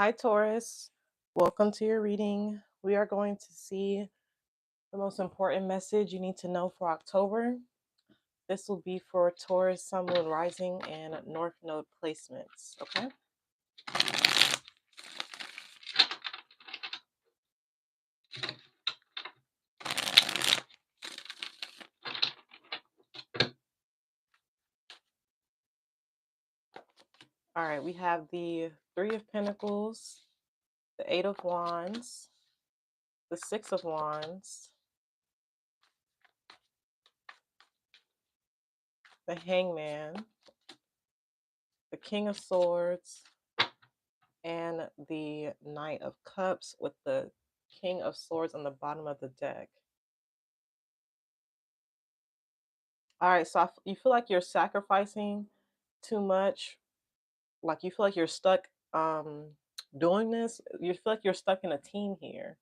Hi, Taurus. Welcome to your reading. We are going to see the most important message you need to know for October. This will be for Taurus, Sun, Moon, Rising, and North Node placements. Okay. All right. We have the Three of Pentacles, the Eight of Wands, the Six of Wands, the Hangman, the King of Swords, and the Knight of Cups with the King of Swords on the bottom of the deck. All right, so you feel like you're sacrificing too much. Like you feel like you're stuck doing this. You feel like you're stuck in a team here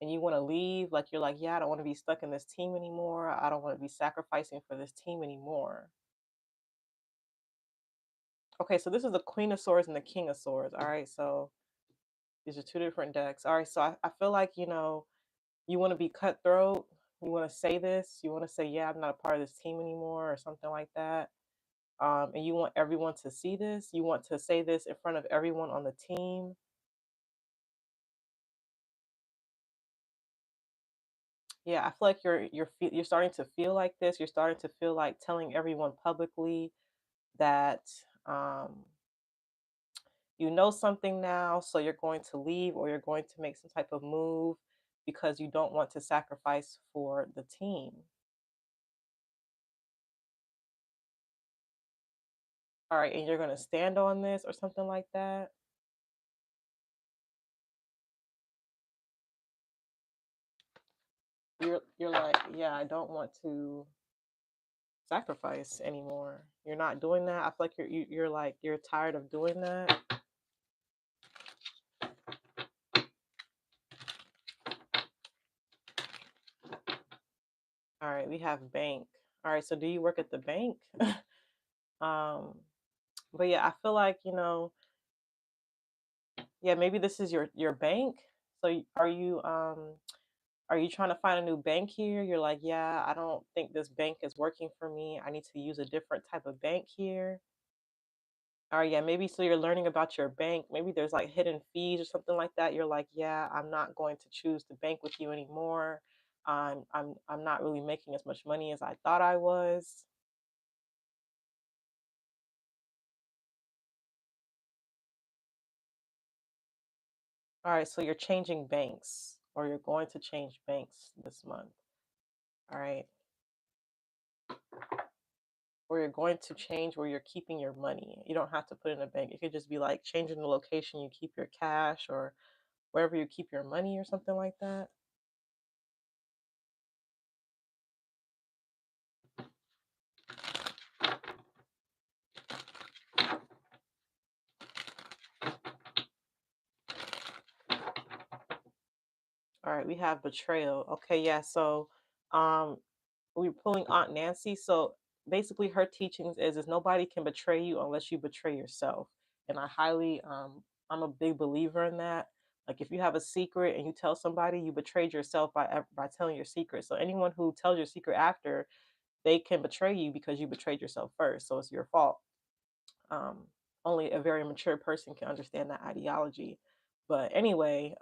and you want to leave. Like you're like, yeah, I don't want to be stuck in this team anymore. I don't want to be sacrificing for this team anymore. Okay, so this is the Queen of Swords and the King of Swords. All right, so these are two different decks. All right, so I feel like, you want to be cutthroat. You want to say this. You want to say, yeah, I'm not a part of this team anymore or something like that. And you want everyone to see this. You want to say this in front of everyone on the team. Yeah, I feel like you're starting to feel like this. You're starting to feel like telling everyone publicly that um, you know something now, so you're going to leave or you're going to make some type of move because you don't want to sacrifice for the team. All right, and you're going to stand on this or something like that. You're like, yeah, I don't want to sacrifice anymore. You're not doing that. I feel like you're like you're tired of doing that. All right, we have bank. All right, so do you work at the bank? um, but yeah, I feel like yeah, maybe this is your bank. So are you trying to find a new bank here? You're like, yeah, I don't think this bank is working for me. I need to use a different type of bank here. Or yeah, maybe so you're learning about your bank. Maybe there's like hidden fees or something like that. You're like, yeah, I'm not going to choose to bank with you anymore. I'm not really making as much money as I thought I was. All right, so you're changing banks or you're going to change banks this month. All right. Or you're going to change where you're keeping your money. You don't have to put in a bank. It could just be like changing the location you keep your cash or wherever you keep your money or something like that. All right, we have betrayal. Okay, yeah. So um we're pulling Aunt Nancy. So basically her teachings is nobody can betray you unless you betray yourself. And I'm a big believer in that. Like if you have a secret and you tell somebody, you betrayed yourself by telling your secret. So anyone who tells your secret after, they can betray you because you betrayed yourself first. So it's your fault. Um, Only a very mature person can understand that ideology. But anyway,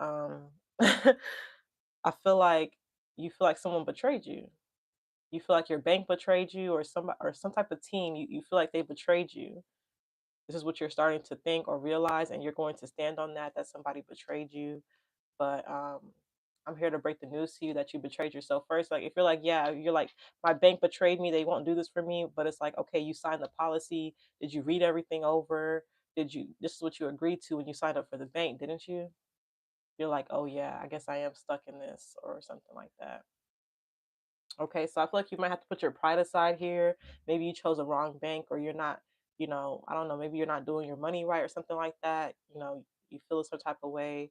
I feel like you feel like someone betrayed you. You feel like your bank betrayed you or some type of team, you feel like they betrayed you. This is what you're starting to think or realize, and you're going to stand on that somebody betrayed you. But I'm here to break the news to you that you betrayed yourself first. Like if you're like, yeah, you're like, my bank betrayed me, they won't do this for me. But it's like, okay, you signed the policy. Did you read everything over? This is what you agreed to when you signed up for the bank, didn't you? You're like, oh yeah, I guess I am stuck in this or something like that. Okay, so I feel like you might have to put your pride aside here. Maybe you chose a wrong bank or you're not, I don't know, maybe you're not doing your money right or something like that. You feel a certain type of way,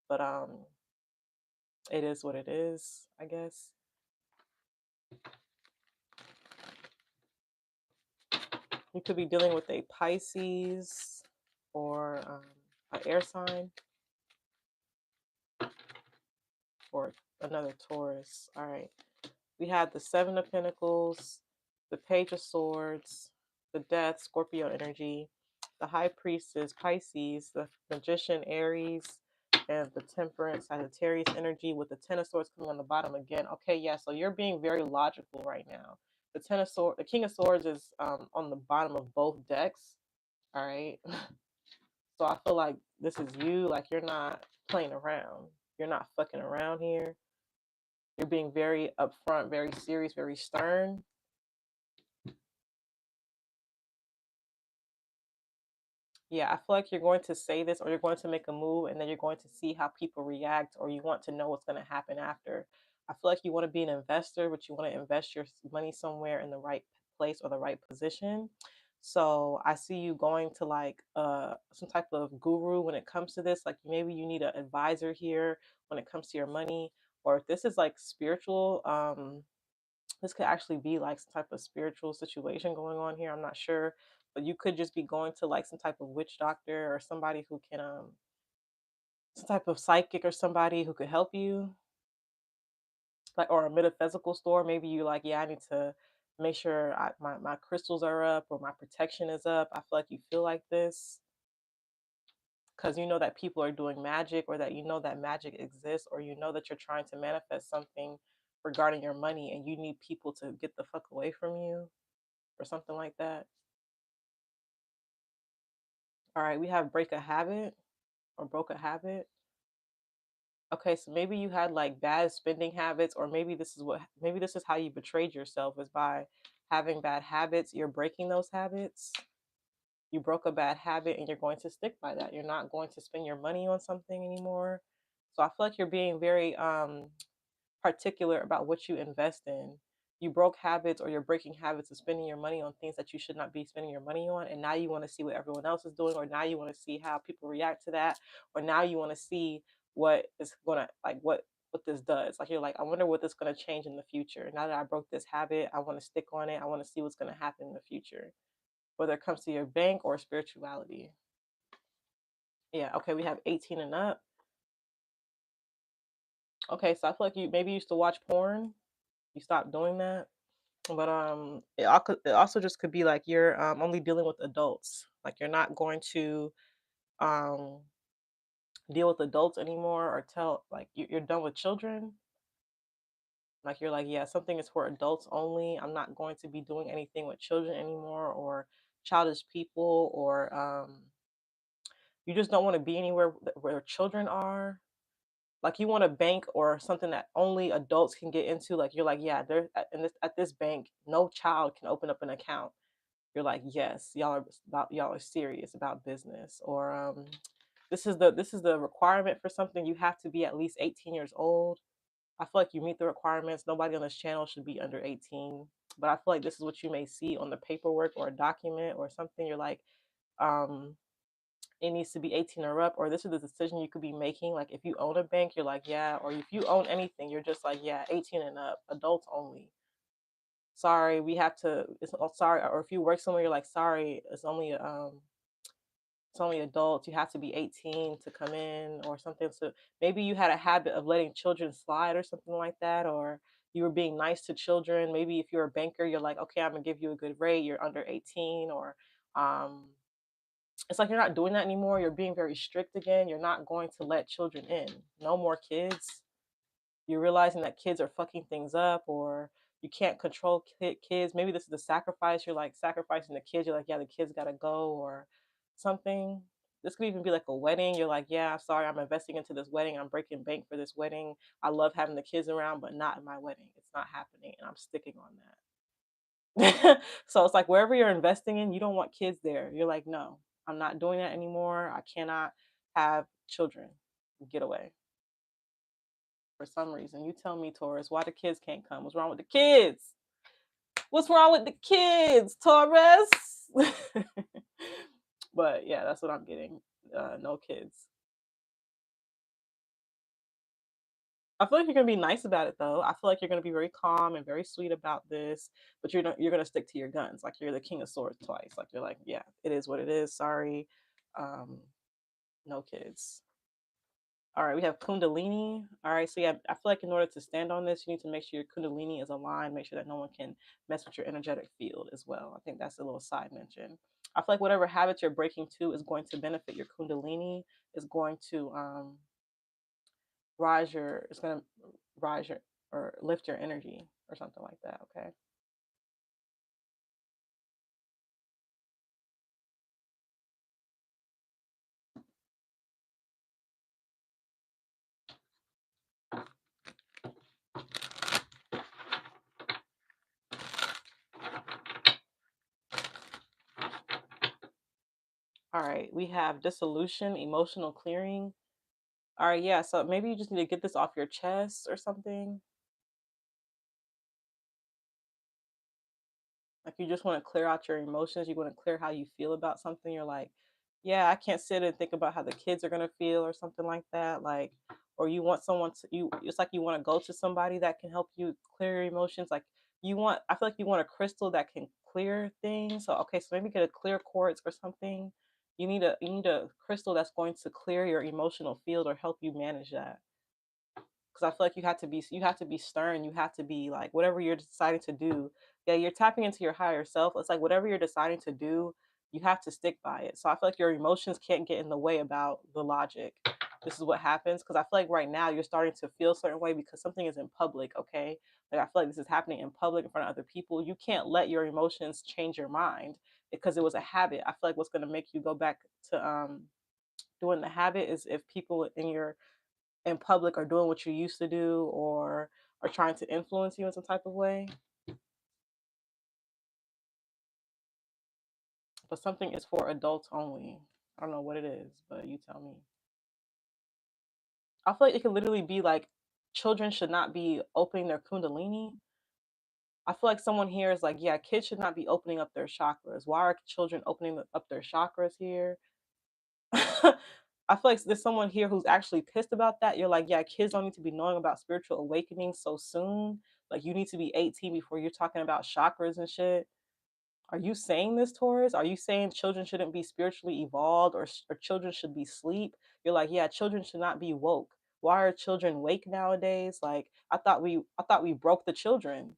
but it is what it is, I guess. You could be dealing with a Pisces or an air sign, or another Taurus. All right. We have the Seven of Pentacles, the Page of Swords, the Death, Scorpio energy, the High Priestess, Pisces, the Magician, Aries, and the Temperance, Sagittarius energy with the Ten of Swords coming on the bottom again. Okay, yeah, so you're being very logical right now. The Ten of Swords, the King of Swords is on the bottom of both decks. All right. So I feel like this is you. Like you're not playing around. You're not fucking around here. You're being very upfront, very serious, very stern. Yeah, I feel like you're going to say this or you're going to make a move and then you're going to see how people react or you want to know what's going to happen after. I feel like you want to be an investor, but you want to invest your money somewhere in the right place or the right position. So I see you going to like some type of guru when it comes to this. Like maybe you need an advisor here when it comes to your money, or if this is like spiritual, this could actually be like some type of spiritual situation going on here. I'm not sure, but you could just be going to like some type of witch doctor or somebody who can some type of psychic or somebody who could help you, like, or a metaphysical store. Maybe you like, yeah, I need to make sure my crystals are up or my protection is up. I feel like you feel like this because you know that people are doing magic, or that you know that magic exists, or you know that you're trying to manifest something regarding your money and you need people to get the fuck away from you or something like that. All right, we have break a habit or broke a habit. Okay, so maybe you had like bad spending habits, or maybe this is how you betrayed yourself, is by having bad habits. You're breaking those habits. You broke a bad habit and you're going to stick by that. You're not going to spend your money on something anymore. So I feel like you're being very particular about what you invest in. You broke habits or you're breaking habits of spending your money on things that you should not be spending your money on. And now you want to see what everyone else is doing, or now you want to see how people react to that, or now you want to see what is gonna like what this does. Like you're like, I wonder what this is gonna change in the future. Now that I broke this habit, I want to stick on it. I want to see what's gonna happen in the future, whether it comes to your bank or spirituality. Yeah, okay, we have 18 and up. Okay, so I feel like you maybe used to watch porn. You stopped doing that. But it also just could be like you're only dealing with adults. Like you're not going to um deal with adults anymore, or tell like you're done with children. Like you're like, yeah, something is for adults only. I'm not going to be doing anything with children anymore, or childish people, or you just don't want to be anywhere where children are. Like you want a bank or something that only adults can get into. Like you're like, yeah, there at this bank, no child can open up an account. You're like, yes, y'all are serious about business, or this is the requirement for something. You have to be at least 18 years old. I feel like you meet the requirements. Nobody on this channel should be under 18, but I feel like this is what you may see on the paperwork or a document or something. You're like, um it needs to be 18 or up, or this is the decision you could be making. Like if you own a bank, you're like, yeah, or if you own anything, you're just like, yeah, 18 and up, adults only. Sorry, we have to, it's sorry. Or if you work somewhere, you're like, sorry, it's only adults. You have to be 18 to come in or something. So maybe you had a habit of letting children slide or something like that, or you were being nice to children. Maybe if you're a banker, you're like, okay, I'm gonna give you a good rate. You're under 18, or um, it's like you're not doing that anymore. You're being very strict again. You're not going to let children in. No more kids. You're realizing that kids are fucking things up, or you can't control kids. Maybe this is the sacrifice. You're like sacrificing the kids. You're like, yeah, the kids gotta go, or something. This could even be like a wedding. You're like, yeah, I'm sorry, I'm investing into this wedding. I'm breaking bank for this wedding. I love having the kids around, but not in my wedding. It's not happening, and I'm sticking on that. So it's like wherever you're investing in, you don't want kids there. You're like, no, I'm not doing that anymore. I cannot have children. Get away. For some reason. You tell me, Taurus, why the kids can't come? What's wrong with the kids? What's wrong with the kids, Taurus? But yeah, that's what I'm getting. No kids. I feel like you're gonna be nice about it though. I feel like you're gonna be very calm and very sweet about this, but you're gonna stick to your guns. Like you're the King of Swords twice. Like you're like, yeah, it is what it is. Sorry. Um, No kids. All right, we have Kundalini. All right, so yeah, I feel like in order to stand on this, you need to make sure your Kundalini is aligned, make sure that no one can mess with your energetic field as well. I think that's a little side mention. I feel like whatever habits you're breaking to is going to benefit your Kundalini, is going to it's going to rise your or lift your energy or something like that. Okay. All right, we have dissolution, emotional clearing. All right, yeah, so maybe you just need to get this off your chest or something. Like you just want to clear out your emotions. You want to clear how you feel about something. You're like, yeah, I can't sit and think about how the kids are gonna feel or something like that. Like, or you want someone to you. It's like you want to go to somebody that can help you clear your emotions. Like you want. I feel like you want a crystal that can clear things. So okay, so maybe get a clear quartz or something. You need a crystal that's going to clear your emotional field or help you manage that, because I feel like you have to be stern. You have to be like whatever you're deciding to do. Yeah, you're tapping into your higher self. It's like whatever you're deciding to do, you have to stick by it. So I feel like your emotions can't get in the way about the logic. This is what happens because I feel like right now you're starting to feel a certain way because something is in public. Okay, like I feel like this is happening in public in front of other people. You can't let your emotions change your mind because it was a habit. I feel like what's going to make you go back to doing the habit is if people in public are doing what you used to do or are trying to influence you in some type of way. But something is for adults only. I don't know what it is, but you tell me. I feel like it could literally be like children should not be opening their kundalini. I feel like someone here is like, yeah, kids should not be opening up their chakras. Why are children opening up their chakras here? I feel like there's someone here who's actually pissed about that. You're like, yeah, kids don't need to be knowing about spiritual awakening so soon. Like, you need to be 18 before you're talking about chakras and shit. Are you saying this, Taurus? Are you saying children shouldn't be spiritually evolved or children should be sleep? You're like, yeah, children should not be woke. Why are children wake nowadays? Like, I thought we broke the children.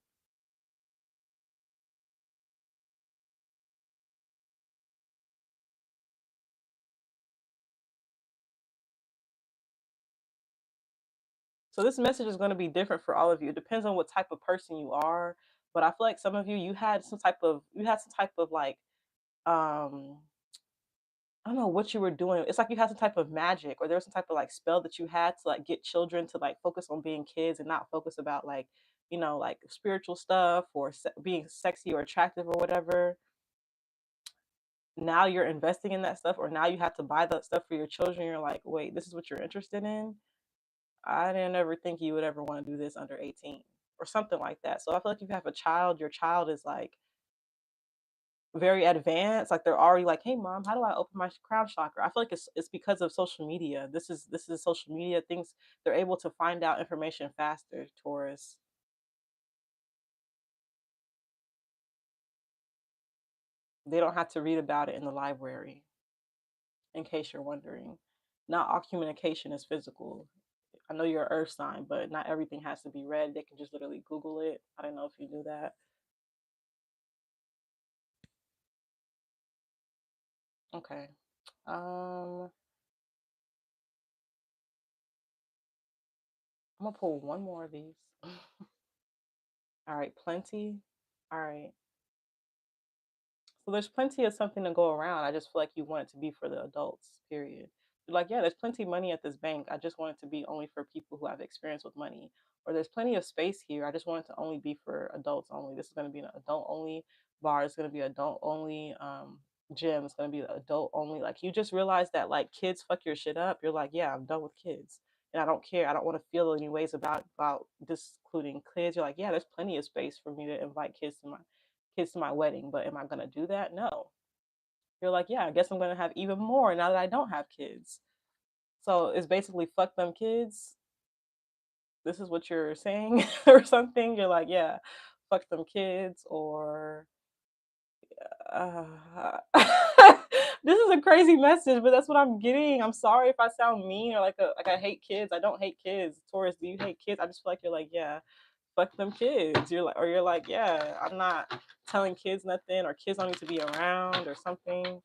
So this message is going to be different for all of you. It depends on what type of person you are. But I feel like some of you, you had some type of like um I don't know what you were doing. It's like you had some type of magic, or there was some type of like spell that you had to like get children to like focus on being kids and not focus about like, like spiritual stuff or being sexy or attractive or whatever. Now you're investing in that stuff, or now you have to buy that stuff for your children. You're like, wait, this is what you're interested in? I didn't ever think you would ever want to do this under 18 or something like that. So I feel like if you have a child, your child is like very advanced. Like they're already like, "Hey, mom, how do I open my crown chakra?" I feel like it's because of social media. This is social media things. They're able to find out information faster. Taurus. They don't have to read about it in the library. In case you're wondering, not all communication is physical. I know you're an Earth sign, but not everything has to be read. They can just literally Google it. I don't know if you knew that. Okay. Um, I'm gonna pull one more of these. All right, plenty. All right. So there's plenty of something to go around. I just feel like you want it to be for the adults, period. You're like, yeah, there's plenty of money at this bank. I just want it to be only for people who have experience with money. Or there's plenty of space here. I just want it to only be for adults only. This is going to be an adult only bar. It's going to be adult only gym. It's going to be adult only. Like you just realize that like kids fuck your shit up. You're like, yeah, I'm done with kids. And I don't care. I don't want to feel any ways about discluding kids. You're like, yeah, there's plenty of space for me to invite kids to my wedding, but am I gonna do that? No. You're like, yeah, I guess I'm gonna have even more now that I don't have kids. So it's basically fuck them kids. This is what you're saying or something. You're like, yeah, fuck them kids or uh, This is a crazy message, but that's what I'm getting. I'm sorry if I sound mean or like I hate kids. I don't hate kids. Taurus, do you hate kids? I just feel like you're like, yeah, fuck them kids. You're like, or you're like, yeah, I'm not telling kids nothing, or kids don't need to be around or something.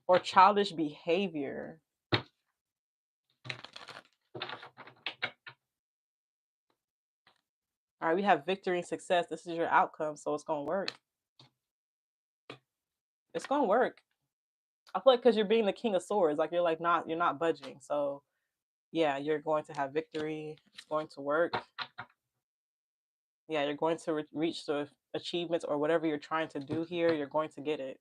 Or childish behavior. All right, we have victory and success. This is your outcome, so it's gonna work. It's gonna work. I feel like because you're being the king of swords, like you're not budging. So yeah, you're going to have victory. It's going to work. Yeah, you're going to reach the achievements or whatever you're trying to do here. You're going to get it.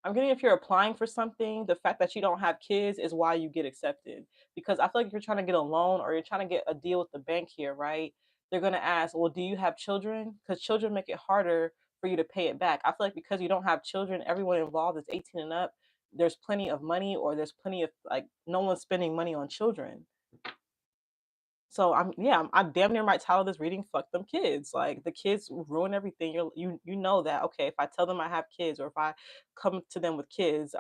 I'm getting if you're applying for something, the fact that you don't have kids is why you get accepted. Because I feel like if you're trying to get a loan or you're trying to get a deal with the bank here, right? They're gonna ask, well, do you have children? Because children make it harder for you to pay it back. I feel like because you don't have children, everyone involved is 18 and up. There's plenty of money, or there's plenty of like no one's spending money on children. So I damn near might title this reading "Fuck them kids." Like the kids ruin everything. You know that okay. If I tell them I have kids, or if I come to them with kids,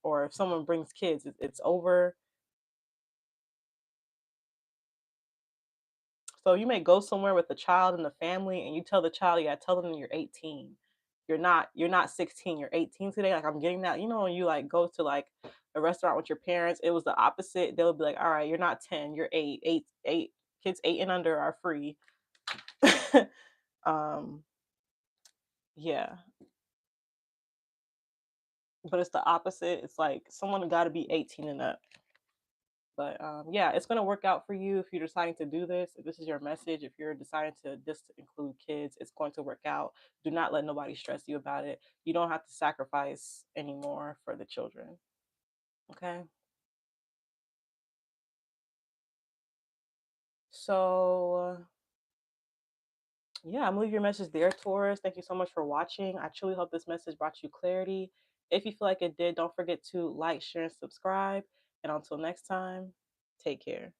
or if someone brings kids, it's over. So you may go somewhere with a child in the family, and you tell the child, yeah, tell them you're 18. You're not 16. You're 18 today. Like I'm getting that. You know, when you like go to like a restaurant with your parents, it was the opposite. They'll be like, all right, you're not 10. You're 8. 8. 8. Kids 8 and under are free. um Yeah, but it's the opposite. It's like someone got to be 18 and up. But yeah, it's gonna work out for you if you're deciding to do this. If this is your message, if you're deciding to just include kids, it's going to work out. Do not let nobody stress you about it. You don't have to sacrifice anymore for the children. Okay. So yeah, I'm gonna leave your message there, Taurus. Thank you so much for watching. I truly hope this message brought you clarity. If you feel like it did, don't forget to like, share, and subscribe. And until next time, take care.